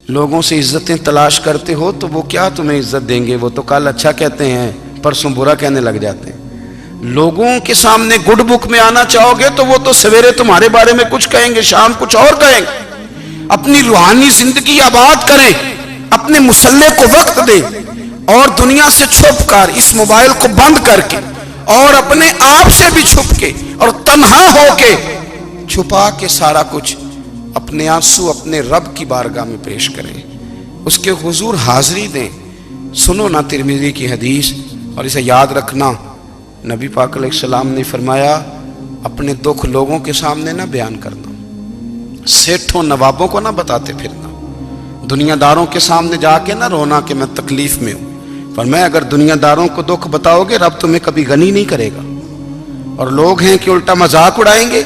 لوگوں سے عزتیں تلاش کرتے ہو تو وہ کیا تمہیں عزت دیں گے؟ وہ تو کل اچھا کہتے ہیں، پرسوں برا کہنے لگ جاتے ہیں۔ لوگوں کے سامنے گڈ بک میں آنا چاہو گے تو وہ تو سویرے تمہارے بارے میں کچھ کہیں گے، شام کچھ اور کہیں گے۔ اپنی روحانی زندگی آباد کریں، اپنے مسلح کو وقت دیں، اور دنیا سے چھپ کر اس موبائل کو بند کر کے اور اپنے آپ سے بھی چھپ کے اور تنہا ہو کے چھپا کے سارا کچھ اپنے آنسو اپنے رب کی بارگاہ میں پیش کریں، اس کے حضور حاضری دیں۔ سنو نا ترمذی کی حدیث، اور اسے یاد رکھنا، نبی پاک علیہ السلام نے فرمایا اپنے دکھ لوگوں کے سامنے نہ بیان کرنا، سیٹھوں نوابوں کو نہ بتاتے پھرنا، دنیا داروں کے سامنے جا کے نہ رونا کہ میں تکلیف میں ہوں۔ فرمایا اگر دنیا داروں کو دکھ بتاؤ گے رب تمہیں کبھی غنی نہیں کرے گا۔ اور لوگ ہیں کہ الٹا مذاق اڑائیں گے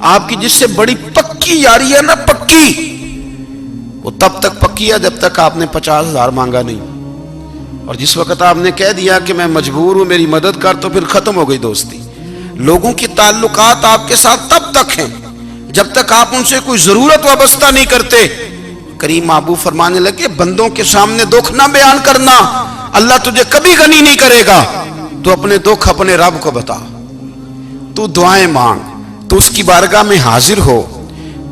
آپ کی، جس سے بڑی پکی یاری ہے نا، پکی، وہ تب تک پکی ہے جب تک آپ نے 50,000 مانگا نہیں، اور جس وقت آپ نے کہہ دیا کہ میں مجبور ہوں میری مدد کر، تو پھر ختم ہو گئی دوستی۔ لوگوں کے تعلقات آپ کے ساتھ تب تک ہیں جب تک آپ ان سے کوئی ضرورت وابستہ نہیں کرتے۔ کریم محبوب فرمانے لگے بندوں کے سامنے دکھ نہ بیان کرنا، اللہ تجھے کبھی غنی نہیں کرے گا۔ تو اپنے دکھ اپنے رب کو بتا، تو دعائیں مانگ، تو اس کی بارگاہ میں حاضر ہو،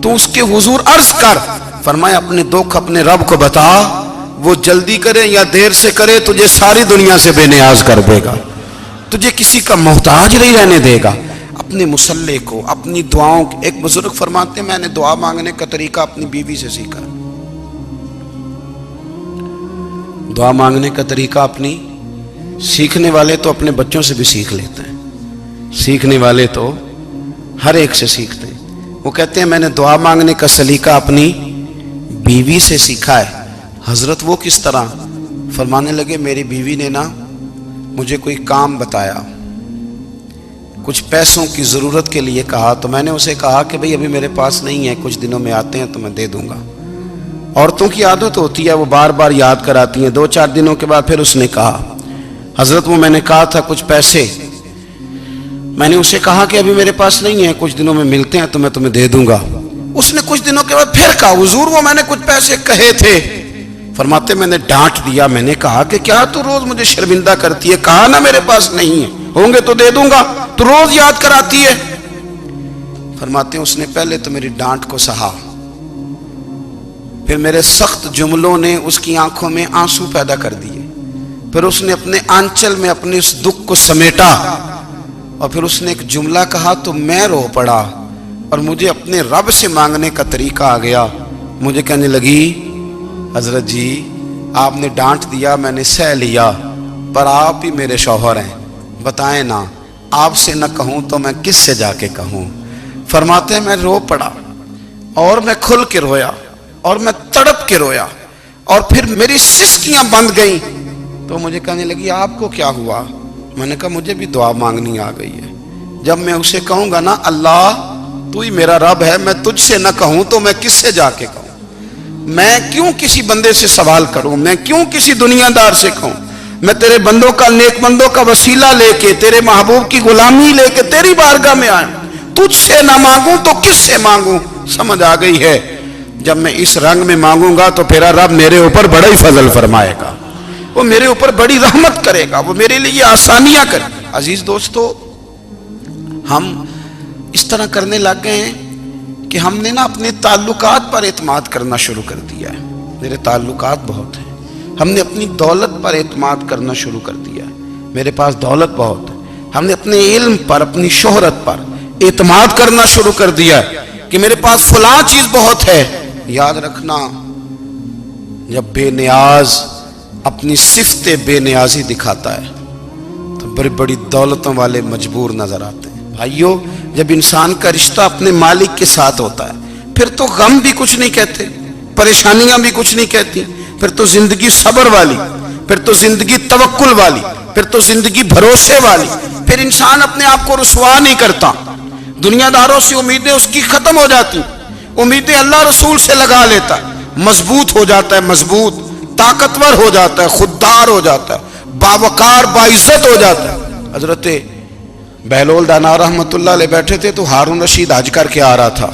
تو اس کے حضور عرض کر۔ فرمایا اپنے دکھ اپنے رب کو بتا، وہ جلدی کرے یا دیر سے کرے تجھے ساری دنیا سے بے نیاز کر دے گا، تجھے کسی کا محتاج نہیں رہنے دے گا۔ اپنے مسلح کو، اپنی دعاؤں، ایک بزرگ فرماتے ہیں میں نے دعا مانگنے کا طریقہ اپنی بیوی سے سیکھا، دعا مانگنے کا طریقہ اپنی، سیکھنے والے تو اپنے بچوں سے بھی سیکھ لیتے ہیں، سیکھنے والے تو ہر ایک سے سیکھتے ہیں۔ وہ کہتے ہیں میں نے دعا مانگنے کا سلیقہ اپنی بیوی سے سیکھا ہے۔ حضرت وہ کس طرح؟ فرمانے لگے میری بیوی نے نا مجھے کوئی کام بتایا، کچھ پیسوں کی ضرورت کے لیے کہا، تو میں نے اسے کہا کہ بھئی ابھی میرے پاس نہیں ہے، کچھ دنوں میں آتے ہیں تو میں دے دوں گا۔ عورتوں کی عادت ہوتی ہے وہ بار بار یاد کراتی ہیں، 2-4 دنوں کے بعد پھر اس نے کہا حضرت وہ میں نے کہا تھا کچھ پیسے، میں نے اسے کہا کہ ابھی میرے پاس نہیں ہے، کچھ دنوں میں ملتے ہیں تو میں تمہیں دے دوں گا۔ اس نے کچھ دنوں کے بعد پھر کہا حضور وہ میں نے کچھ پیسے کہے تھے۔ فرماتے میں نے ڈانٹ دیا، میں نے کہا کہ کیا تو روز مجھے شرمندہ کرتی ہے، کہا نا میرے پاس نہیں ہے، ہوں گے تو دے دوں گا، تو روز یاد کراتی ہے۔ فرماتے ہیں اس نے پہلے تو میری ڈانٹ کو سہا، پھر میرے سخت جملوں نے اس کی آنکھوں میں آنسو پیدا کر دیے، پھر اس نے اپنے آنچل میں اپنے اس دکھ کو سمیٹا، اور پھر اس نے ایک جملہ کہا تو میں رو پڑا، اور مجھے اپنے رب سے مانگنے کا طریقہ آ گیا۔ مجھے کہنے لگی حضرت جی آپ نے ڈانٹ دیا میں نے سہ لیا، پر آپ ہی میرے شوہر ہیں، بتائیں نا آپ سے نہ کہوں تو میں کس سے جا کے کہوں۔ فرماتے ہیں میں رو پڑا، اور میں کھل کے رویا، اور میں تڑپ کے رویا، اور پھر میری سسکیاں بند گئیں۔ تو مجھے کہنے لگی آپ کو کیا ہوا؟ میں نے کہا مجھے بھی دعا مانگنی آ گئی ہے، جب میں اسے کہوں گا نا اللہ تو ہی میرا رب ہے، میں تجھ سے نہ کہوں تو میں کس سے جا کے کہوں؟ میں کیوں کسی بندے سے سوال کروں؟ میں کیوں کسی دنیا دار سے کہوں؟ میں تیرے بندوں کا، نیک بندوں کا وسیلہ لے کے، تیرے محبوب کی غلامی لے کے تیری بارگاہ میں آیا، تجھ سے نہ مانگوں تو کس سے مانگوں؟ سمجھ آ گئی ہے؟ جب میں اس رنگ میں مانگوں گا تو پھر رب میرے اوپر بڑا ہی فضل فرمائے گا، وہ میرے اوپر بڑی رحمت کرے گا، وہ میرے لیے آسانیاں کرے گا۔ عزیز دوستو، ہم اس طرح کرنے لگ گئے ہیں کہ ہم نے نا اپنے تعلقات پر اعتماد کرنا شروع کر دیا ہے۔ میرے تعلقات بہت ہیں، ہم نے اپنی دولت پر اعتماد کرنا شروع کر دیا ہے، میرے پاس دولت بہت ہے۔ ہم نے اپنے علم پر، اپنی شہرت پر اعتماد کرنا شروع کر دیا ہے کہ میرے پاس فلاں چیز بہت ہے۔ یاد رکھنا جب بے نیاز اپنی صفت بے نیازی دکھاتا ہے تو بڑی بڑی دولتوں والے مجبور نظر آتے ہیں۔ بھائیو جب انسان کا رشتہ اپنے مالک کے ساتھ ہوتا ہے پھر تو غم بھی کچھ نہیں کہتے، پریشانیاں بھی کچھ نہیں کہتی، پھر تو زندگی صبر والی، پھر تو زندگی توکل والی، پھر تو زندگی بھروسے والی، پھر انسان اپنے آپ کو رسوا نہیں کرتا، دنیا داروں سے امیدیں اس کی ختم ہو جاتی، امیدیں اللہ رسول سے لگا لیتا ہے، مضبوط ہو جاتا ہے، مضبوط، طاقتور ہو جاتا ہے، خوددار ہو جاتا ہے، باوقار باعزت ہو جاتا ہے۔ حضرت بہلول دانا رحمت اللہ علیہ بیٹھے تھے تو ہارون رشید حج کر کے آ رہا تھا،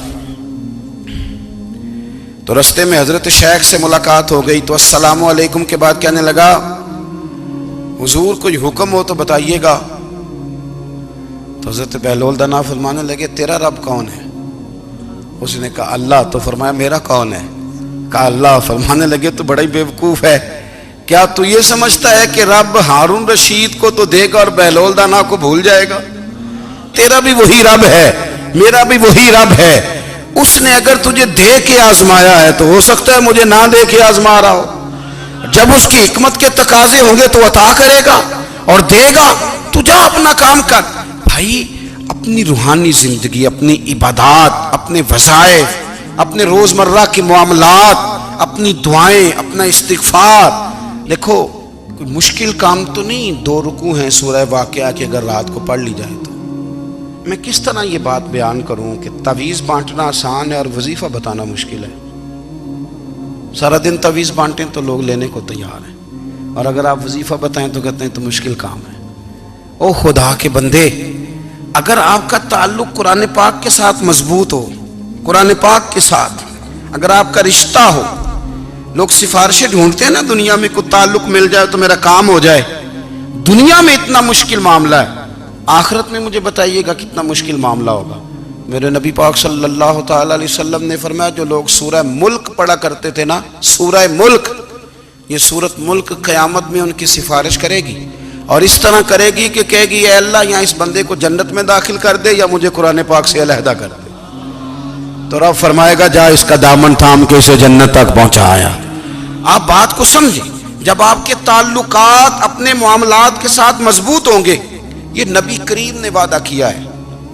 تو رستے میں حضرت شیخ سے ملاقات ہو گئی تو السلام علیکم کے بعد کہنے لگا حضور کوئی حکم ہو تو بتائیے گا. تو حضرت بہلول دانا فرمانے لگے تیرا رب کون ہے؟ اس نے کہا اللہ. تو فرمایا میرا کون ہے؟ کہا اللہ. فرمانے لگے تو بڑا ہی بیوقوف ہے، کیا تو یہ سمجھتا ہے کہ رب ہارون رشید کو تو دے گا اور بہلول دانا کو بھول جائے گا؟ تیرا بھی وہی رب ہے، میرا بھی وہی رب ہے. اس نے اگر تجھے دے کے آزمایا ہے تو ہو سکتا ہے مجھے نہ دے کے آزما رہا ہو. جب اس کی حکمت کے تقاضے ہوں گے تو عطا کرے گا اور دے گا. تو جا اپنا کام کر. بھائی اپنی روحانی زندگی، اپنی عبادات، اپنے وظائف، اپنے روزمرہ کے معاملات، اپنی دعائیں، اپنا استغفار. دیکھو کوئی مشکل کام تو نہیں 2 رکوع ہیں سورہ واقعہ کی اگر رات کو پڑھ لی جائے تو. میں کس طرح یہ بات بیان کروں کہ تعویذ بانٹنا آسان ہے اور وظیفہ بتانا مشکل ہے. سارا دن تعویذ بانٹیں تو لوگ لینے کو تیار ہیں، اور اگر آپ وظیفہ بتائیں تو کہتے ہیں تو مشکل کام ہے. او خدا کے بندے، اگر آپ کا تعلق قرآن پاک کے ساتھ مضبوط ہو، قرآن پاک کے ساتھ اگر آپ کا رشتہ ہو، لوگ سفارشیں ڈھونڈتے ہیں نا دنیا میں، کوئی تعلق مل جائے تو میرا کام ہو جائے. دنیا میں اتنا مشکل معاملہ ہے، آخرت میں مجھے بتائیے گا کتنا مشکل معاملہ ہوگا. میرے نبی پاک صلی اللہ تعالی علیہ وسلم نے فرمایا جو لوگ سورہ ملک پڑھا کرتے تھے نا، سورہ ملک، یہ سورت ملک قیامت میں ان کی سفارش کرے گی، اور اس طرح کرے گی کہ کہے گی اے اللہ یہاں اس بندے کو جنت میں داخل کر دے یا مجھے قرآن پاک سے علیحدہ کر دے. تو رب فرمائے گا جا اس کا دامن تھام کے اسے جنت تک پہنچایا. آپ بات کو سمجھیں، جب آپ کے تعلقات اپنے معاملات کے ساتھ مضبوط ہوں گے، یہ نبی کریم نے وعدہ کیا ہے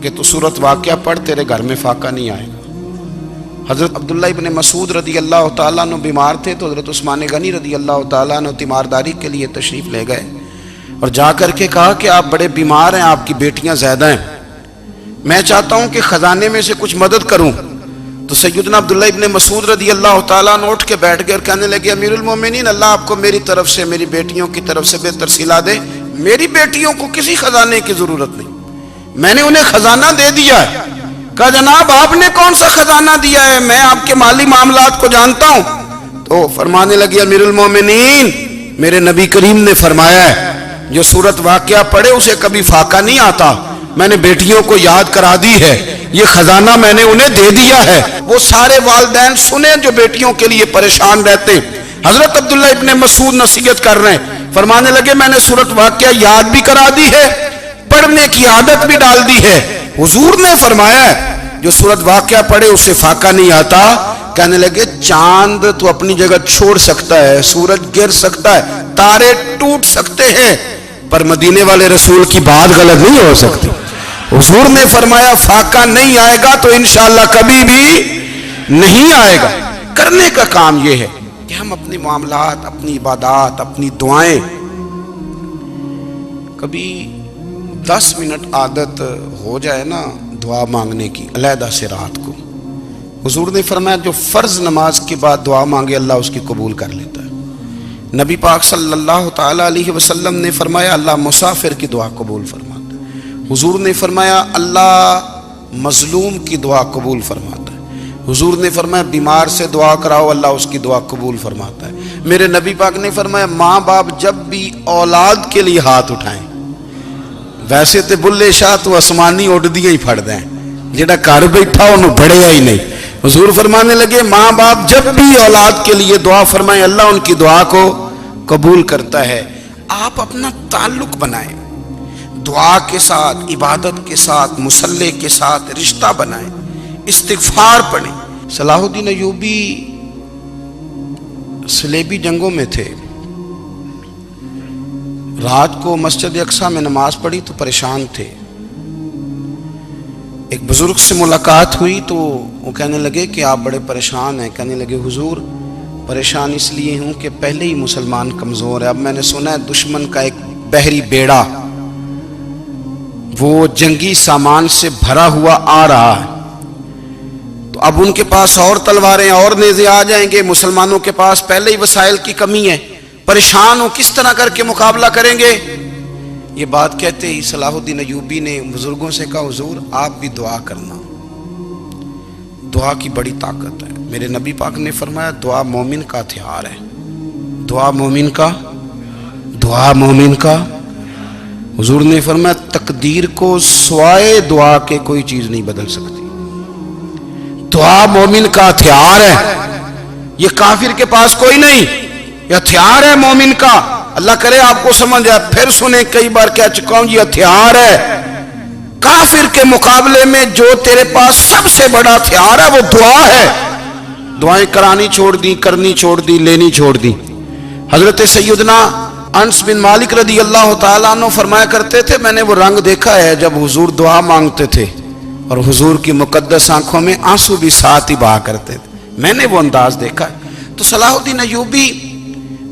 کہ تو سورت واقعہ پڑھ تیرے گھر میں فاقہ نہیں آئے گا. حضرت عبداللہ ابن مسعود رضی اللہ تعالیٰ عنہ بیمار تھے تو حضرت عثمان غنی رضی اللہ تعالیٰ عنہ تیمارداری کے لیے تشریف لے گئے اور جا کر کے کہا کہ آپ بڑے بیمار ہیں، آپ کی بیٹیاں زیادہ ہیں، میں چاہتا ہوں کہ خزانے میں سے کچھ مدد کروں. تو سیدنا عبداللہ ابن مسعود رضی اللہ تعالیٰ عنہ اٹھ کے بیٹھ گئے اور کہنے لگے امیر المومنین، اللہ آپ کو میری طرف سے، میری بیٹیوں کی طرف سے بہتر صلہ دے. میری بیٹیوں کو کسی خزانے کی ضرورت نہیں، میں نے انہیں خزانہ دے دیا ہے. کہا جناب آپ نے کون سا خزانہ دیا ہے، میں آپ کے مالی معاملات کو جانتا ہوں. تو فرمانے لگے امیر المومنین، میرے نبی کریم نے فرمایا ہے جو سورت واقعہ پڑھے اسے کبھی فاقہ نہیں آتا. میں نے بیٹیوں کو یاد کرا دی ہے، یہ خزانہ میں نے انہیں دے دیا ہے. وہ سارے والدین سنیں جو بیٹیوں کے لیے پریشان رہتے. حضرت عبداللہ ابن مسعود نصیحت کر رہے ہیں، فرمانے لگے میں نے سورت واقعہ یاد بھی کرا دی ہے، پڑھنے کی عادت بھی ڈال دی ہے. حضور نے فرمایا ہے جو سورت واقعہ پڑھے اسے فاقہ نہیں آتا. کہنے لگے چاند تو اپنی جگہ چھوڑ سکتا ہے، سورج گر سکتا ہے، تارے ٹوٹ سکتے ہیں، پر مدینے والے رسول کی بات غلط نہیں ہو سکتی. حضور نے فرمایا فاقہ نہیں آئے گا تو انشاءاللہ کبھی بھی نہیں آئے گا. کرنے کا کام یہ ہے کہ ہم اپنے معاملات، اپنی عبادات، اپنی دعائیں، کبھی 10 منٹ عادت ہو جائے نا دعا مانگنے کی علیحدہ سے رات کو. حضور نے فرمایا جو فرض نماز کے بعد دعا مانگے اللہ اس کی قبول کر لیتا ہے. نبی پاک صلی اللہ تعالی علیہ وسلم نے فرمایا اللہ مسافر کی دعا قبول فرماتا ہے. حضور نے فرمایا اللہ مظلوم کی دعا قبول فرماتا ہے. حضور نے فرمایا بیمار سے دعا کراؤ اللہ اس کی دعا قبول فرماتا ہے. میرے نبی پاک نے فرمایا ماں باپ جب بھی اولاد کے لیے ہاتھ اٹھائیں، ویسے تے بلے شاہ تو آسمانی اڈ دیا ہی پھڑ دیں، جڑا گھر بیٹھا انہوں بڑھیا ہی نہیں. حضور فرمانے لگے ماں باپ جب بھی اولاد کے لیے دعا فرمائیں اللہ ان کی دعا کو قبول کرتا ہے. آپ اپنا تعلق بنائیں دعا کے ساتھ، عبادت کے ساتھ، مصلی کے ساتھ رشتہ بنائیں، استغفار پڑھیں. صلاح الدین ایوبی صلیبی جنگوں میں تھے، رات کو مسجد اقصیٰ میں نماز پڑھی تو پریشان تھے. ایک بزرگ سے ملاقات ہوئی تو وہ کہنے لگے کہ آپ بڑے پریشان ہیں. کہنے لگے حضور پریشان اس لیے ہوں کہ پہلے ہی مسلمان کمزور ہے، اب میں نے سنا ہے دشمن کا ایک بحری بیڑا وہ جنگی سامان سے بھرا ہوا آ رہا ہے، تو اب ان کے پاس اور تلواریں اور نیزے آ جائیں گے، مسلمانوں کے پاس پہلے ہی وسائل کی کمی ہے، پریشان ہو کس طرح کر کے مقابلہ کریں گے. یہ بات کہتے ہی صلاح الدین ایوبی نے بزرگوں سے کہا حضور آپ بھی دعا کرنا، دعا کی بڑی طاقت ہے. میرے نبی پاک نے فرمایا دعا مومن کا ہتھیار ہے، دعا مومن کا، دعا مومن کا۔ حضور نے فرمایا تقدیر کو سوائے دعا کے کوئی چیز نہیں بدل سکتی، دعا مومن کا ہتھیار ہے، یہ کافر کے پاس کوئی نہیں، یہ ہتھیار ہے مومن کا۔ اللہ کرے آپ کو سمجھ آئے، پھر سنیں، کئی بار کہہ چکا ہوں یہ ہتھیار ہے۔ کافر کے مقابلے میں جو تیرے پاس سب سے بڑا ہتھیار ہے وہ دعا ہے۔ دعائیں کرانی چھوڑ دی، کرنی چھوڑ دی، لینی چھوڑ دی۔ حضرت سیدنا انس بن مالک رضی اللہ تعالیٰ عنہ فرمایا کرتے تھے، میں نے وہ رنگ دیکھا ہے جب حضور دعا مانگتے تھے اور حضور کی مقدس آنکھوں میں آنسو بھی ساتھ ہی بہا کرتے تھے، میں نے وہ انداز دیکھا ہے۔ تو صلاح الدین ایوبی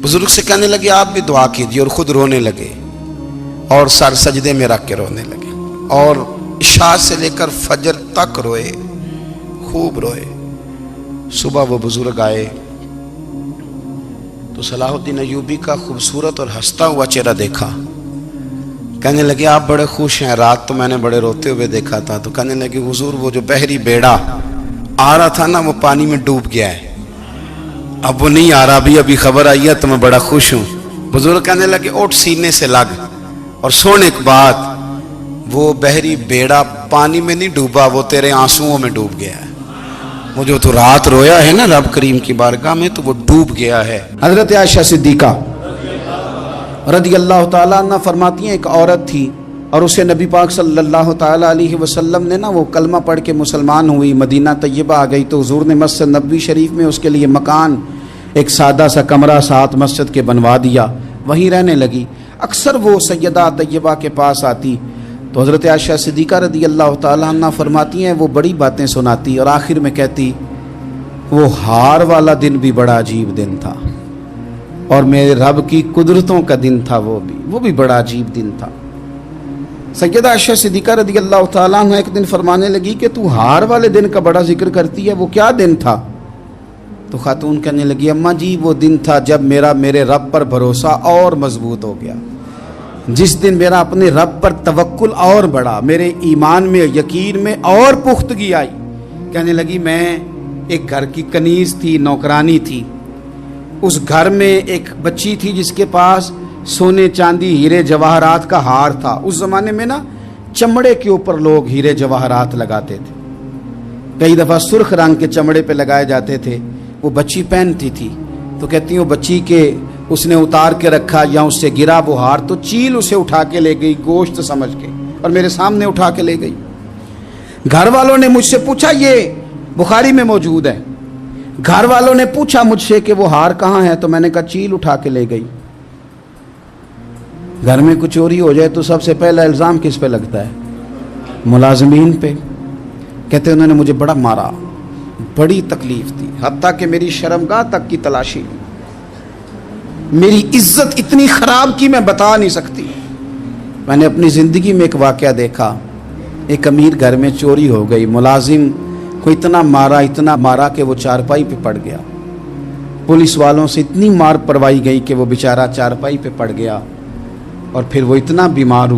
بزرگ سے کہنے لگے آپ بھی دعا کیجئے، اور خود رونے لگے اور سر سجدے میں رکھ کے رونے لگے، اور عشاء سے لے کر فجر تک روئے، خوب روئے۔ صبح وہ بزرگ آئے تو صلاح الدین ایوبی کا خوبصورت اور ہنستا ہوا چہرہ دیکھا، کہنے لگے آپ بڑے خوش ہیں، رات تو میں نے بڑے روتے ہوئے دیکھا تھا۔ تو کہنے لگے حضور وہ جو بحری بیڑا آ رہا تھا نا وہ پانی میں ڈوب گیا ہے، اب وہ نہیں آ رہا، ابھی خبر آئی ہے تو میں بڑا خوش ہوں۔ بزرگ کہنے لگے اٹھ سینے سے لگ اور سن ایک بات، وہ بحری بیڑا پانی میں نہیں ڈوبا، وہ تیرے آنسوؤں میں ڈوب گیا ہے۔ وہ جو تو رات رویا ہے نا رب کریم کی بارگاہ میں تو وہ ڈوب گیا ہے۔ حضرت عائشہ صدیقہ رضی اللہ تعالیٰ عنہ فرماتی ہیں ایک عورت تھی اور اسے نبی پاک صلی اللہ تعالیٰ علیہ وسلم نے نا وہ کلمہ پڑھ کے مسلمان ہوئی، مدینہ طیبہ آ گئی تو حضور نے مسجد نبوی شریف میں اس کے لیے مکان، ایک سادہ سا کمرہ ساتھ مسجد کے بنوا دیا، وہیں رہنے لگی۔ اکثر وہ سیدہ طیبہ کے پاس آتی تو حضرت عائشہ صدیقہ رضی اللہ تعالیٰ عنہ فرماتی ہیں وہ بڑی باتیں سناتی اور آخر میں کہتی وہ ہار والا دن بھی بڑا عجیب دن تھا اور میرے رب کی قدرتوں کا دن تھا، وہ بھی بڑا عجیب دن تھا۔ سیدہ عائشہ صدیقہ رضی اللہ تعالیٰ عنہ ایک دن فرمانے لگی کہ تو ہار والے دن کا بڑا ذکر کرتی ہے، وہ کیا دن تھا؟ تو خاتون کہنے لگی اماں جی وہ دن تھا جب میرے رب پر بھروسہ اور مضبوط ہو گیا، جس دن میرا اپنے رب پر توکل اور بڑھا، میرے ایمان میں یقین میں اور پختگی آئی۔ کہنے لگی میں ایک گھر کی کنیز تھی، نوکرانی تھی، اس گھر میں ایک بچی تھی جس کے پاس سونے چاندی ہیرے جواہرات کا ہار تھا۔ اس زمانے میں نا چمڑے کے اوپر لوگ ہیرے جواہرات لگاتے تھے، کئی دفعہ سرخ رنگ کے چمڑے پہ لگائے جاتے تھے، وہ بچی پہنتی تھی۔ تو کہتی ہیں وہ بچی کے اس نے اتار کے رکھا یا اس سے گرا وہ ہار تو چیل اسے اٹھا کے لے گئی گوشت سمجھ کے اور میرے سامنے اٹھا کے لے گئی۔ گھر والوں نے مجھ سے پوچھا، یہ بخاری میں موجود ہے، گھر والوں نے پوچھا مجھ سے کہ وہ ہار کہاں ہے تو میں نے کہا چیل اٹھا کے لے گئی۔ گھر میں کچھ چوری ہو جائے تو سب سے پہلا الزام کس پہ لگتا ہے؟ ملازمین پہ۔ کہتے انہوں نے مجھے بڑا مارا، بڑی تکلیف تھی، حتیٰ کہ میری شرمگاہ تک کی تلاشی، میری عزت اتنی خراب کی میں بتا نہیں سکتی۔ میں نے اپنی زندگی میں ایک واقعہ دیکھا، ایک امیر گھر میں چوری ہو گئی، ملازم کو اتنا مارا کہ وہ چارپائی پہ پڑ گیا، پولیس والوں سے اتنی مار پروائی گئی کہ وہ بیچارہ چارپائی پہ پڑ گیا، اور پھر وہ اتنا بیمار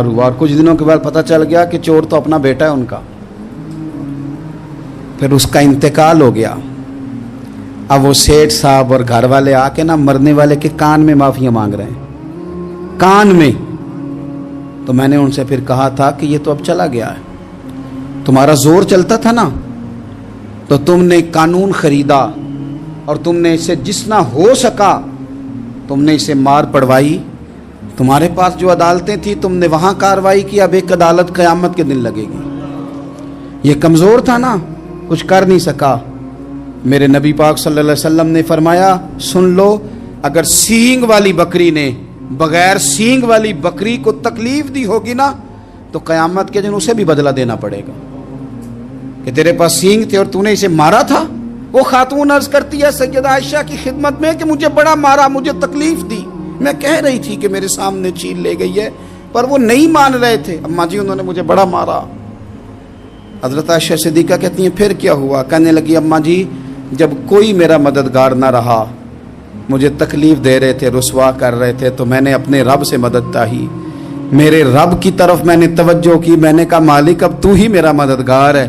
ہوا اور کچھ دنوں کے بعد پتہ چل گیا کہ چور تو اپنا بیٹا ہے ان کا، پھر اس کا انتقال ہو گیا۔ اب وہ سیٹھ صاحب اور گھر والے آ کے نا مرنے والے کے کان میں معافیاں مانگ رہے ہیں، کان میں۔ تو میں نے ان سے پھر کہا تھا کہ یہ تو اب چلا گیا ہے، تمہارا زور چلتا تھا نا تو تم نے قانون خریدا اور تم نے اسے جتنا ہو سکا تم نے اسے مار پڑوائی، تمہارے پاس جو عدالتیں تھیں تم نے وہاں کارروائی کی، اب ایک عدالت قیامت کے دن لگے گی۔ یہ کمزور تھا نا، کچھ کر نہیں سکا۔ میرے نبی پاک صلی اللہ علیہ وسلم نے فرمایا سن لو، اگر سینگ والی بکری نے بغیر سینگ والی بکری کو تکلیف دی ہوگی نا تو قیامت کے دن اسے بھی بدلہ دینا پڑے گا کہ تیرے پاس سینگ تھے اور تو نے اسے مارا تھا۔ وہ خاتون عرض کرتی ہے سیدہ عائشہ کی خدمت میں کہ مجھے بڑا مارا، مجھے تکلیف دی، میں کہہ رہی تھی کہ میرے سامنے چیل لے گئی ہے پر وہ نہیں مان رہے تھے، اماں جی انہوں نے مجھے بڑا مارا۔ حضرت عائشہ صدیقہ کہتی ہیں پھر کیا ہوا؟ کہنے لگی اماں جی جب کوئی میرا مددگار نہ رہا، مجھے تکلیف دے رہے تھے، رسوا کر رہے تھے، تو میں نے اپنے رب سے مدد چاہی، میرے رب کی طرف میں نے توجہ کی، میں نے کہا مالک اب تو ہی میرا مددگار ہے،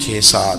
6-7,